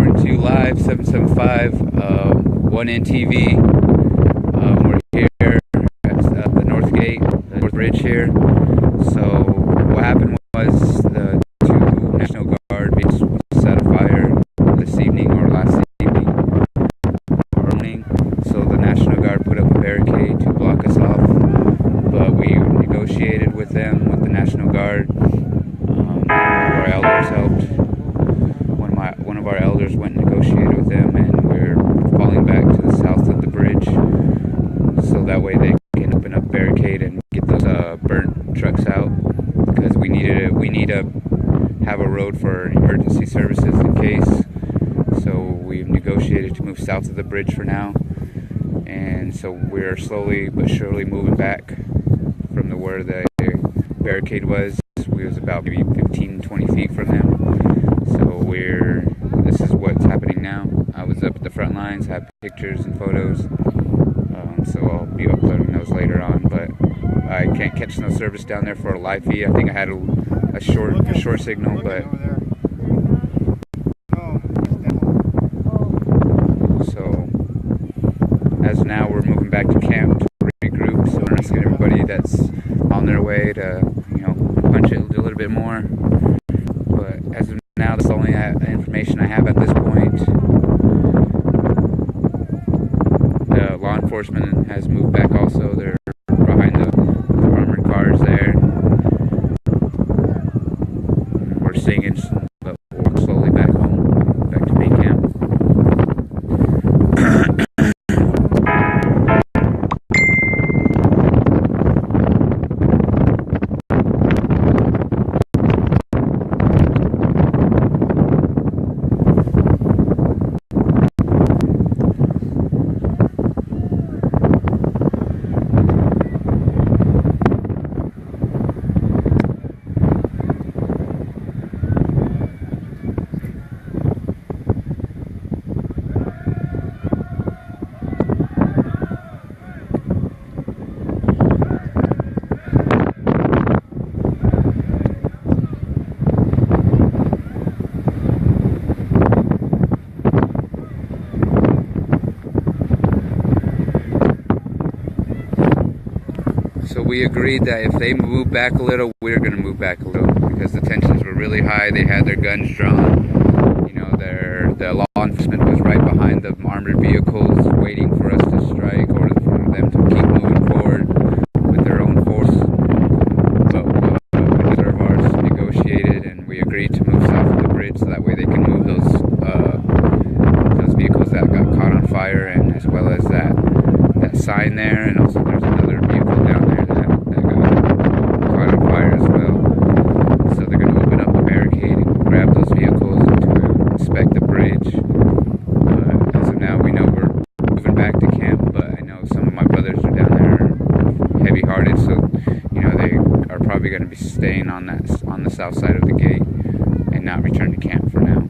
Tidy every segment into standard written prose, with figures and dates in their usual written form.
reporting to you live, 775, 1N TV. We're here at the North Gate, the North Bridge here. So what happened was the two National Guard vehicles set a fire this evening or last evening or morning. So the National Guard put up a barricade to block us off. But we negotiated with them, with the National Guard. Our elders helped. One of our elders went and negotiated with them, and we're falling back to the south of the bridge, so that way they can open up barricade and get those burnt trucks out. Because we need to have a road for emergency services in case. So we've negotiated to move south of the bridge for now, and so we're slowly but surely moving back from where the barricade was. We was about maybe 15-20 feet from them. So this is what's happening now. I was up at the front lines, have pictures and photos, so I'll be uploading those later on. But I can't catch no service down there for a live feed. I think I had a short signal, but so as of now we're moving back to camp to regroup. So we're asking everybody that's on their way to punch it a little bit more. But as of now, that's the only information I have at this point. The law enforcement has moved back also. They're behind the armored cars there. We're singing, but we'll walk slowly back home, back to main camp. So we agreed that if they move back a little, we're going to move back a little, because the tensions were really high. They had their guns drawn. The law enforcement was right behind the armored vehicles, waiting for us to strike or for them to keep moving forward with their own force. But a leader of ours negotiated, and we agreed to move south of the bridge, so that way they can move those vehicles that got caught on fire, and as well as that sign there, and also there's another vehicle down there that got caught on fire as well. So they're going to open up a barricade and grab those vehicles to inspect the bridge. As of now, we know we're moving back to camp, but I know some of my brothers are down there heavy-hearted, so they are probably going to be staying on the south side of the gate and not return to camp for now.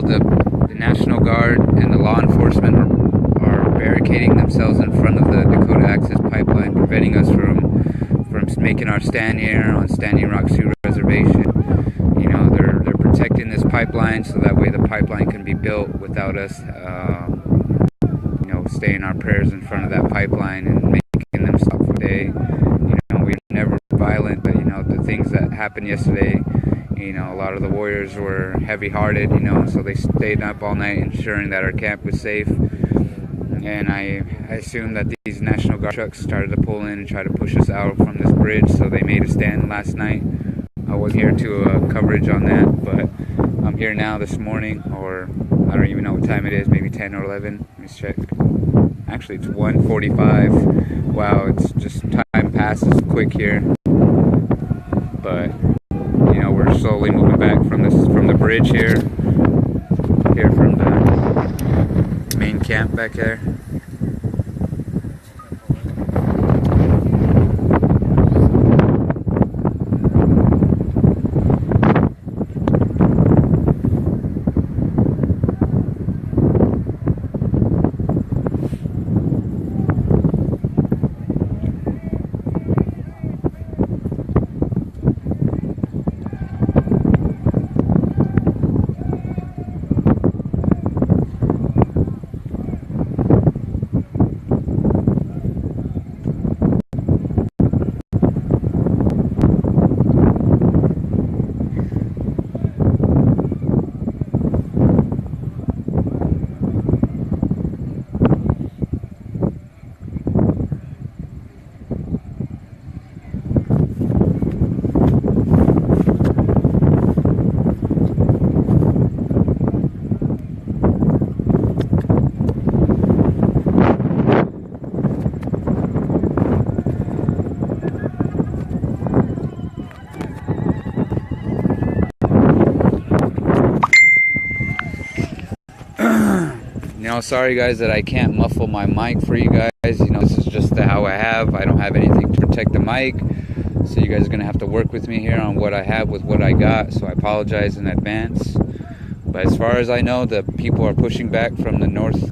tell, the National Guard and the law enforcement are barricading themselves in front of the Dakota Access Pipeline, preventing us from making our stand here on Standing Rock Sioux Reservation. You know, they're protecting this pipeline so that way the pipeline can be built without us, you know, saying our prayers in front of that pipeline and making them stop for the day. You know, we're never violent, but you know, the things that happened yesterday, you know, a lot of the warriors were heavy-hearted, you know, so they stayed up all night ensuring that our camp was safe. And I assume that these National Guard trucks started to pull in and try to push us out from this bridge, so they made a stand last night. I wasn't here to coverage on that, but I'm here now this morning, or I don't even know what time it is, maybe 10 or 11. Let me check. Actually, it's 1:45. Wow, it's just time passes quick here. But you know, we're slowly moving back from the bridge here from the main camp back there. You know, sorry guys that I can't muffle my mic for you guys. You know, this is just how I have. I don't have anything to protect the mic. So you guys are going to have to work with me here on what I have with what I got. So I apologize in advance. But as far as I know, the people are pushing back from the north.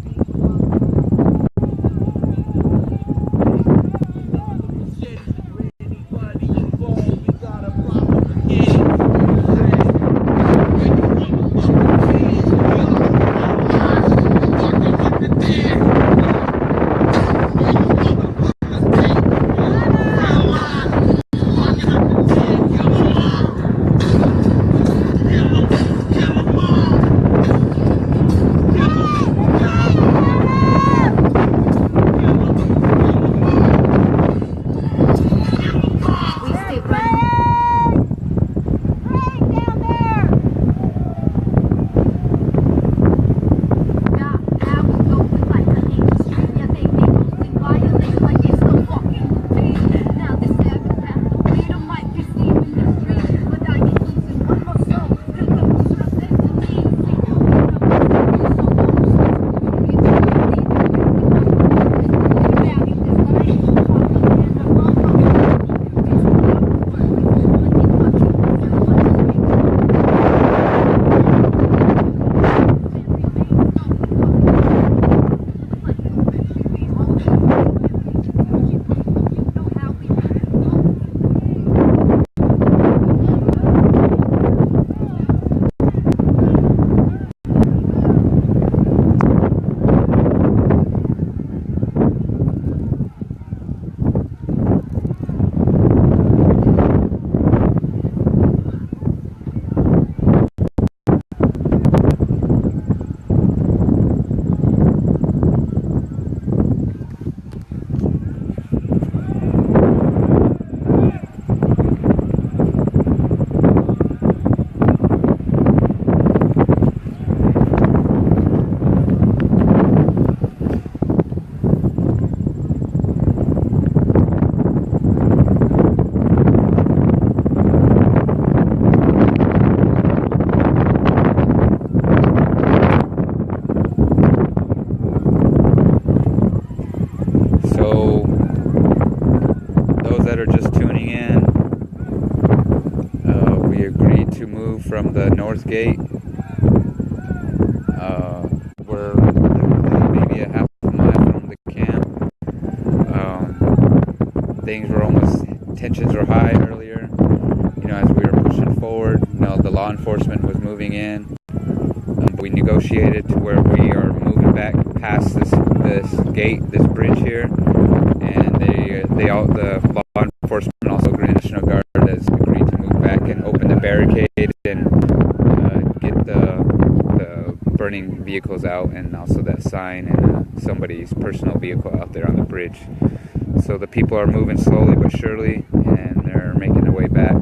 From the north gate We're literally maybe a half a mile from the camp. Things were tensions were high earlier, as we were pushing forward. The law enforcement was moving in. We negotiated to where we are moving back past this gate, this bridge here, and the law enforcement, also Grand National Guard, has agreed to move back and open the barricade and get the burning vehicles out, and also that sign and somebody's personal vehicle out there on the bridge. So the people are moving slowly but surely, and they're making their way back.